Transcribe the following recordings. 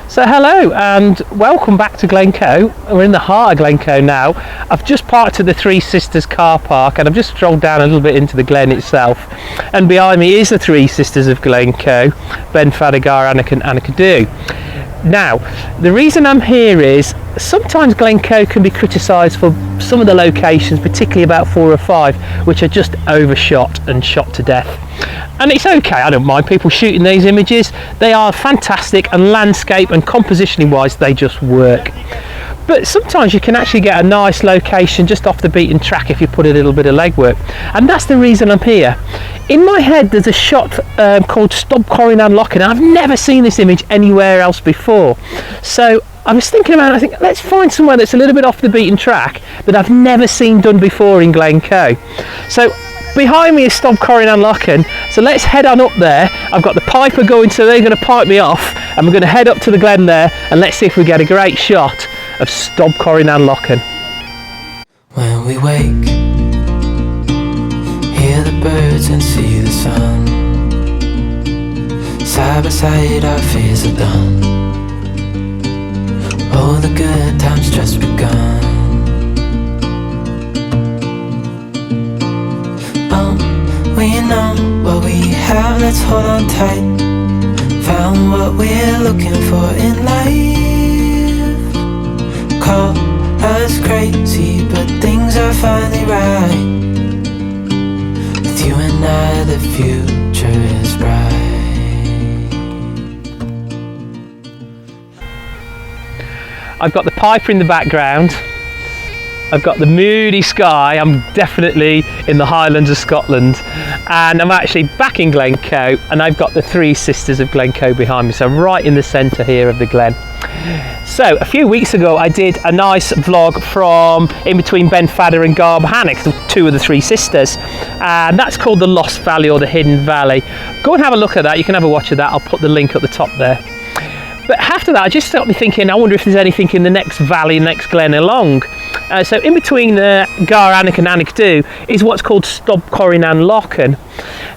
So hello and welcome back to Glencoe. We're in the heart of Glencoe now. I've just parked at the Three Sisters car park and I've just strolled down a little bit into the glen itself, and behind me is the Three Sisters of Glencoe, Ben Fadagar, Anneke and Anneke. Now, the reason I'm here is sometimes Glencoe can be criticised for some of the locations, particularly about 4 or 5, which are just overshot and shot to death. And it's okay, I don't mind people shooting these images. They are fantastic, and landscape and compositioning wise they just work. But sometimes you can actually get a nice location just off the beaten track if you put a little bit of legwork, and that's the reason I'm here. In my head there's a shot called Stob Coire Nan Lochan, and I've never seen this image anywhere else before. So I was thinking about it, I think let's find somewhere that's a little bit off the beaten track that I've never seen done before in Glencoe. So behind me is Stob Coire Nan Lochan, so let's head on up there. I've got the piper going, so they're going to pipe me off, and we're going to head up to the glen there and let's see if we get a great shot of Stob Coire Nan Lochan. When we wake, hear the birds and see the sun. Side by side our fears are done. Oh, the good times just begun. We know what we have, let's hold on tight. Found what we're looking for in life. Call us crazy, but things are finally right. With you and I, the future is bright. I've got the piper in the background. I've got the moody sky. I'm definitely in the Highlands of Scotland, and I'm actually back in Glencoe, and I've got the Three Sisters of Glencoe behind me, so I'm right in the centre here of the glen. So a few weeks ago I did a nice vlog from in between Ben Fadagar and Karl Griffin, two of the Three Sisters, and that's called the Lost Valley or the Hidden Valley. Go and have a look at that, you can have a watch of that, I'll put the link at the top there. But after that, I just started thinking, I wonder if there's anything in the next valley, next glen along. So in between Gar, Anneke and Anneke is what's called Stob Coire Nan Lochan.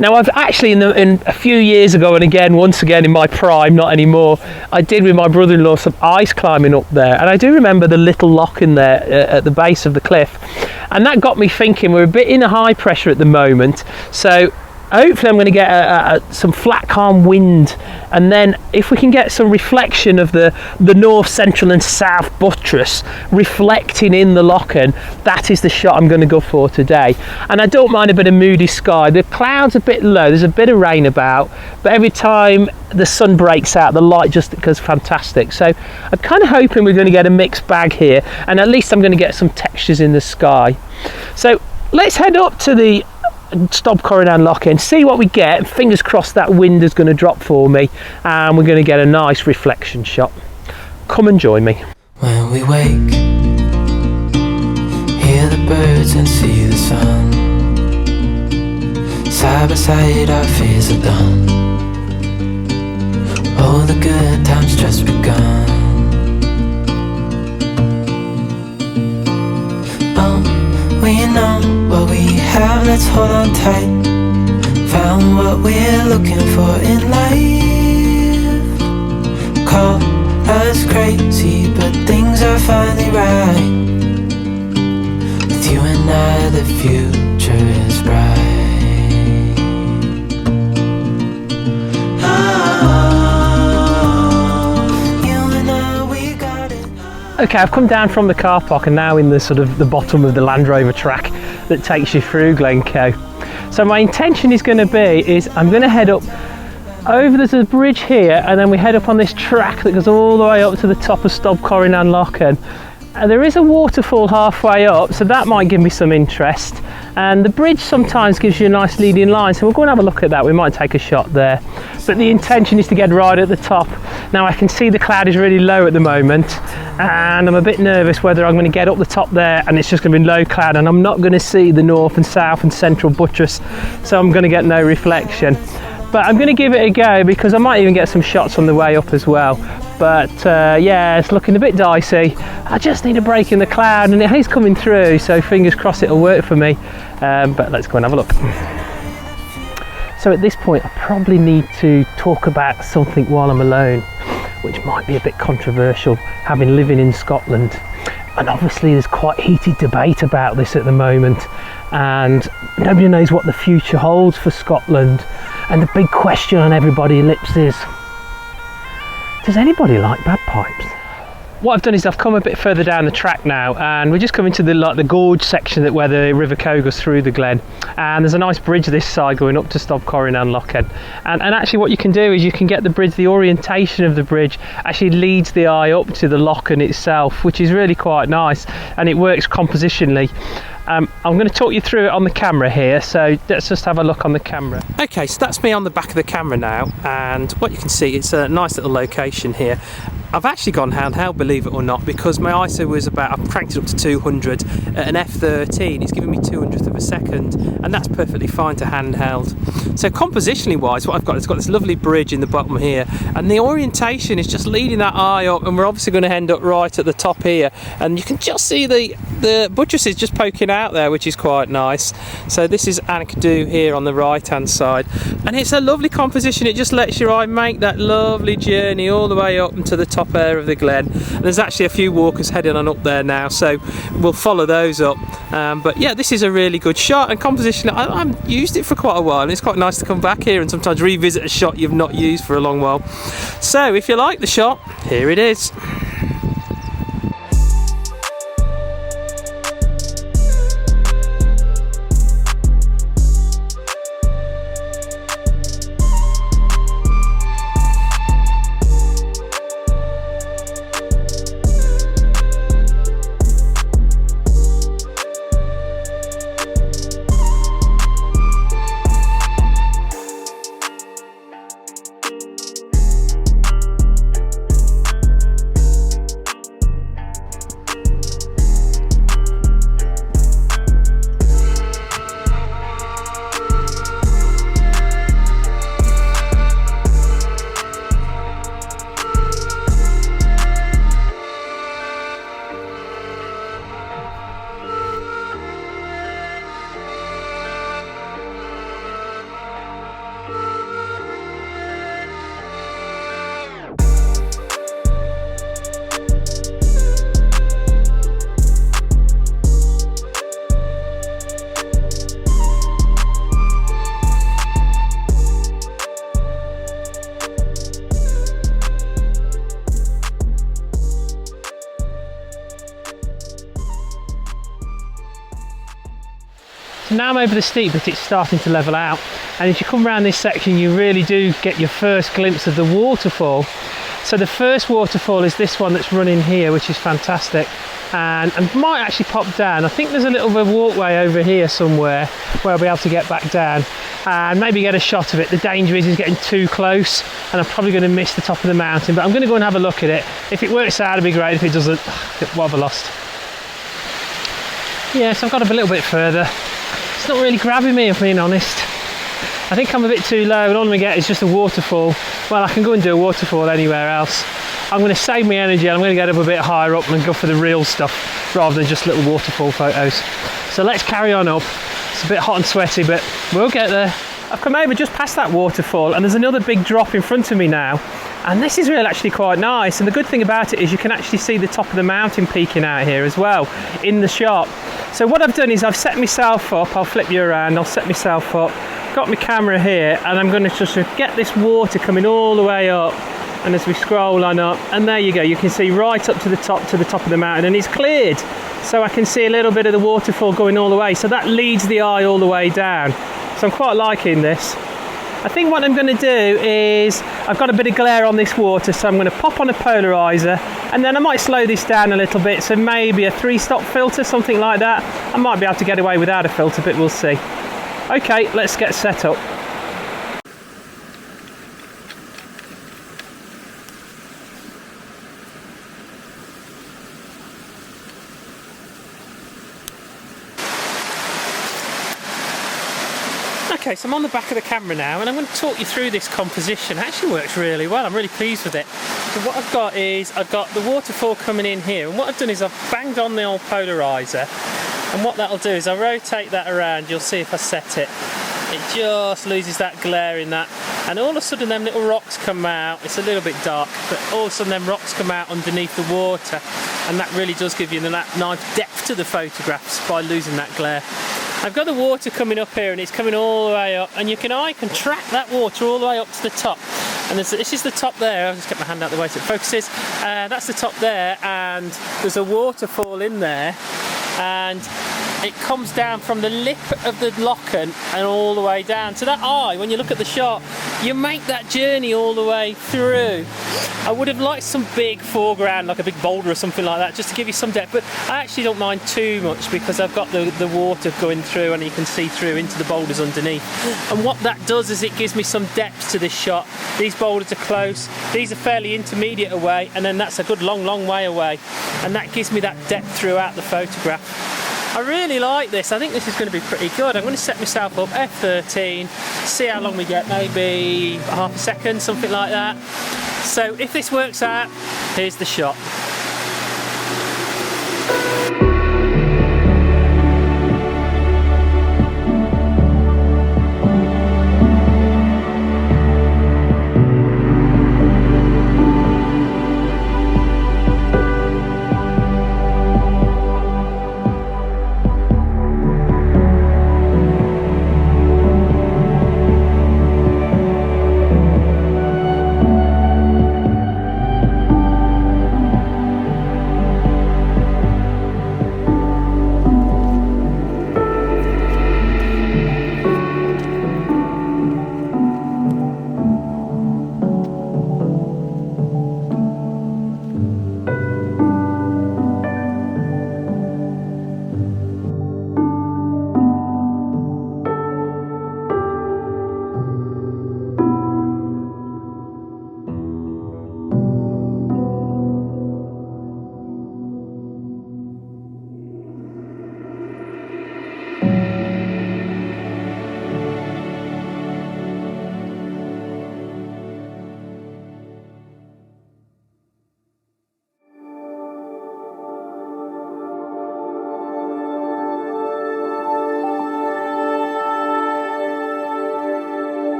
Now I've actually, in a few years ago, and again, once again in my prime, not anymore, I did with my brother-in-law some ice climbing up there. And I do remember the little lochan there at the base of the cliff. And that got me thinking, we're a bit in a high pressure at the moment. So hopefully I'm going to get some flat calm wind, and then if we can get some reflection of the north, central and south buttress reflecting in the Lochan, that is the shot I'm going to go for today. And I don't mind a bit of moody sky. The clouds are a bit low, there's a bit of rain about, but every time the sun breaks out the light just goes fantastic. So I'm kind of hoping we're going to get a mixed bag here, and at least I'm going to get some textures in the sky. So let's head up to the Stob Coire Nan Lochan, see what we get. Fingers crossed that wind is going to drop for me and we're going to get a nice reflection shot. Come and join me. When we wake, hear the birds and see the sun. Side by side our fears are done. Oh, the good times just begun. We know what we have, let's hold on tight. Found what we're looking for in life. Call us crazy, but things are finally right. With you and I, the future is bright. You and I, we got it. Okay, I've come down from the car park and now in the sort of the bottom of the Land Rover track that takes you through Glencoe. So my intention is going to be, I'm going to head up over, there's a bridge here, and then we head up on this track that goes all the way up to the top of Stob Coire Nan Lochan. And there is a waterfall halfway up, so that might give me some interest. And the bridge sometimes gives you a nice leading line, so we'll go and have a look at that. We might take a shot there. But the intention is to get right at the top. Now I can see the cloud is really low at the moment, and I'm a bit nervous whether I'm going to get up the top there and it's just going to be low cloud and I'm not going to see the north and south and central buttress, so I'm going to get no reflection. But I'm going to give it a go because I might even get some shots on the way up as well. But yeah, it's looking a bit dicey. I just need a break in the cloud, and it is coming through, so fingers crossed it'll work for me. But let's go and have a look. So at this point I probably need to talk about something while I'm alone. which might be a bit controversial, having living in Scotland. And obviously there's quite heated debate about this at the moment, and nobody knows what the future holds for Scotland. And the big question on everybody's lips is, does anybody like bagpipes? What I've done is I've come a bit further down the track now, and we're just coming to the gorge section where the River Coe goes through the glen, and there's a nice bridge this side going up to Stob Coire Nan Lochan. And actually what you can do is you can get the bridge, the orientation of the bridge actually leads the eye up to the Lochan itself, which is really quite nice, and it works compositionally. I'm going to talk you through it on the camera here, so let's just have a look on the camera. Okay, so that's me on the back of the camera now, and what you can see, it's a nice little location here. I've actually gone handheld, believe it or not, because my ISO was I've cranked it up to 200 at an f13. It's giving me 200th of a second, and that's perfectly fine to handheld. So compositionally wise, what I've got, it's got this lovely bridge in the bottom here, and the orientation is just leading that eye up, and we're obviously going to end up right at the top here, and you can just see the buttresses just poking out there, which is quite nice. So this is Anakdu here on the right hand side, and it's a lovely composition. It just lets your eye make that lovely journey all the way up into the top area of the glen. And there's actually a few walkers heading on up there now, so we'll follow those up. But yeah, this is a really good shot, and composition, I've used it for quite a while, and it's quite nice to come back here and sometimes revisit a shot you've not used for a long while. So if you like the shot, here it is. So now I'm over the steep bit, it's starting to level out, and as you come around this section you really do get your first glimpse of the waterfall. So the first waterfall is this one that's running here, which is fantastic, and might actually pop down. I think there's a little bit of a walkway over here somewhere where I'll be able to get back down and maybe get a shot of it. The danger is getting too close, and I'm probably going to miss the top of the mountain, but I'm going to go and have a look at it. If it works out, it'd be great. If it doesn't, what have I lost? Yes, I've got up a little bit further. It's not really grabbing me, if I'm being honest. I think I'm a bit too low, and all we get is just a waterfall. Well, I can go and do a waterfall anywhere else. I'm going to save my energy, and I'm going to get up a bit higher up and go for the real stuff rather than just little waterfall photos. So let's carry on up. It's a bit hot and sweaty, but we'll get there. I've come over just past that waterfall, and there's another big drop in front of me now, and this is really actually quite nice. And the good thing about it is you can actually see the top of the mountain peeking out here as well in the shot. So what I've done is I've set myself up, I'll flip you around, I'll set myself up, got my camera here, and I'm going to just get this water coming all the way up, and as we scroll on up, and there you go, you can see right up to the top of the mountain, and it's cleared, so I can see a little bit of the waterfall going all the way, so that leads the eye all the way down. So I'm quite liking this. I think what I'm going to do is, I've got a bit of glare on this water, so I'm going to pop on a polarizer, and then I might slow this down a little bit, so maybe a 3-stop filter, something like that. I might be able to get away without a filter, but we'll see. Okay, let's get set up. Okay, so I'm on the back of the camera now, and I'm going to talk you through this composition. It actually works really well, I'm really pleased with it. So what I've got is, I've got the waterfall coming in here, and what I've done is I've banged on the old polarizer, and what that'll do is I'll rotate that around. You'll see if I set it, it just loses that glare in that and all of a sudden them little rocks come out. It's a little bit dark, but all of a sudden them rocks come out underneath the water, and that really does give you that nice depth to the photographs by losing that glare. I've got the water coming up here, and it's coming all the way up, and I can track that water all the way up to the top. And this is the top there. I'll just get my hand out the way so it focuses. That's the top there, and there's a waterfall in there, and it comes down from the lip of the Lochan and all the way down. So that eye, when you look at the shot, you make that journey all the way through. I would have liked some big foreground, like a big boulder or something like that, just to give you some depth, but I actually don't mind too much because I've got the water going through and you can see through into the boulders underneath. And what that does is it gives me some depth to this shot. These boulders are close, these are fairly intermediate away, and then that's a good long way away. And that gives me that depth throughout the photograph. I really like this. I think this is going to be pretty good. I'm going to set myself up F13, see how long we get, maybe half a second, something like that. So if this works out, here's the shot.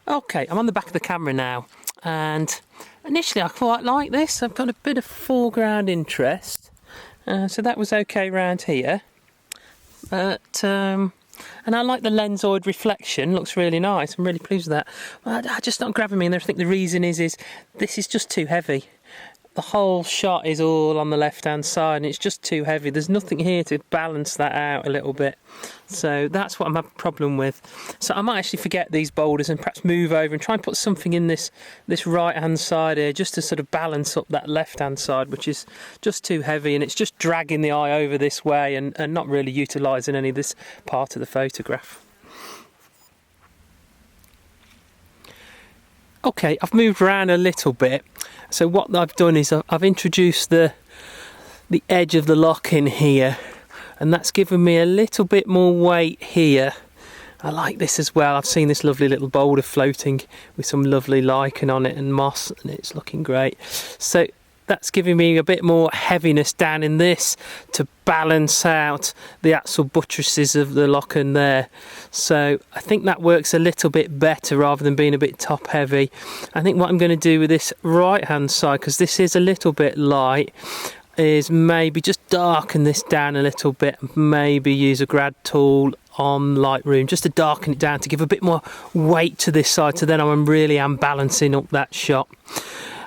Okay, I'm on the back of the camera now, And initially I quite like this. I've got a bit of foreground interest, so that was okay round here. But and I like the lensoid reflection, looks really nice. I'm really pleased with that. But I just not grabbing me, and I think the reason is this is just too heavy. The whole shot is all on the left hand side and it's just too heavy. There's nothing here to balance that out a little bit. So that's what I'm having a problem with. So I might actually forget these boulders and perhaps move over and try and put something in this right hand side here, just to sort of balance up that left hand side, which is just too heavy, and it's just dragging the eye over this way and not really utilising any of this part of the photograph. Okay, I've moved around a little bit. So what I've done is I've introduced the edge of the lock in here, and that's given me a little bit more weight here. I like this as well. I've seen this lovely little boulder floating with some lovely lichen on it and moss, and it's looking great. So that's giving me a bit more heaviness down in this to balance out the actual buttresses of the Lochan there. So I think that works a little bit better rather than being a bit top heavy. I think what I'm going to do with this right hand side, because this is a little bit light, is maybe just darken this down a little bit, maybe use a grad tool on Lightroom just to darken it down to give a bit more weight to this side, so then I'm really balancing up that shot.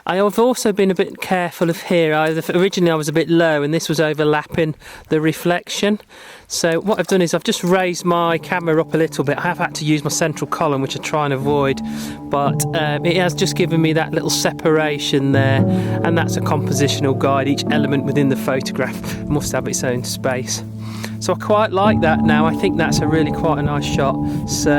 I have also been a bit careful of here. Originally I was a bit low and this was overlapping the reflection. So what I've done is I've just raised my camera up a little bit. I have had to use my central column, which I try and avoid, but it has just given me that little separation there, and that's a compositional guide. Each element within the photograph must have its own space. So I quite like that now. I think that's quite a nice shot. So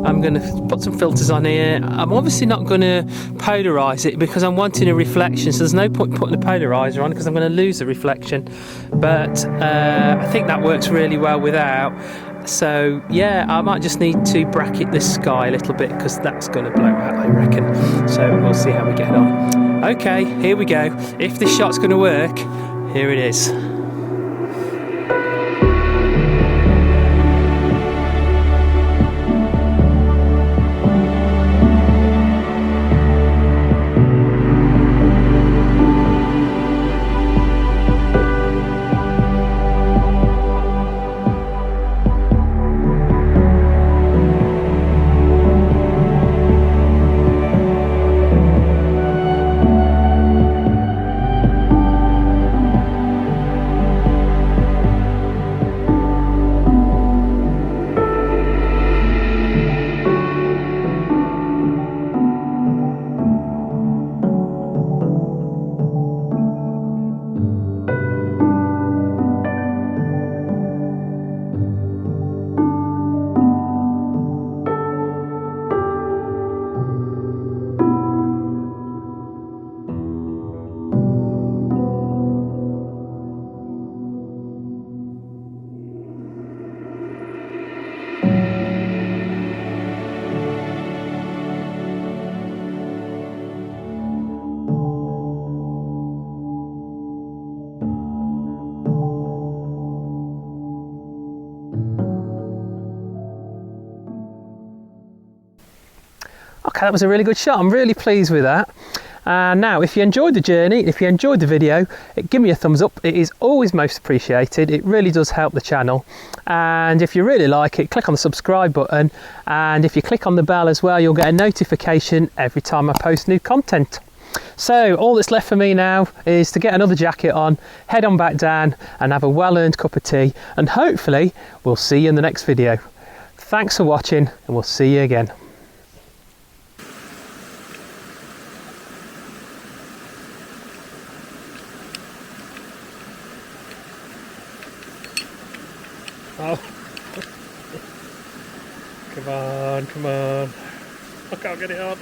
I'm going to put some filters on here. I'm obviously not going to polarize it because I'm wanting a reflection, so there's no point putting a polarizer on because I'm going to lose the reflection. But I think that works really well without. So yeah, I might just need to bracket this sky a little bit because that's going to blow out, I reckon. So we'll see how we get on. Okay, here we go. If this shot's going to work, here it is. Okay, that was a really good shot. I'm really pleased with that. And now, if you enjoyed the journey, if you enjoyed the video, give me a thumbs up. It is always most appreciated. It really does help the channel. And if you really like it, click on the subscribe button. And if you click on the bell as well, you'll get a notification every time I post new content. So all that's left for me now is to get another jacket on, head on back down and have a well-earned cup of tea. And hopefully we'll see you in the next video. Thanks for watching, and we'll see you again. Oh, come on, come on. I can't get it on.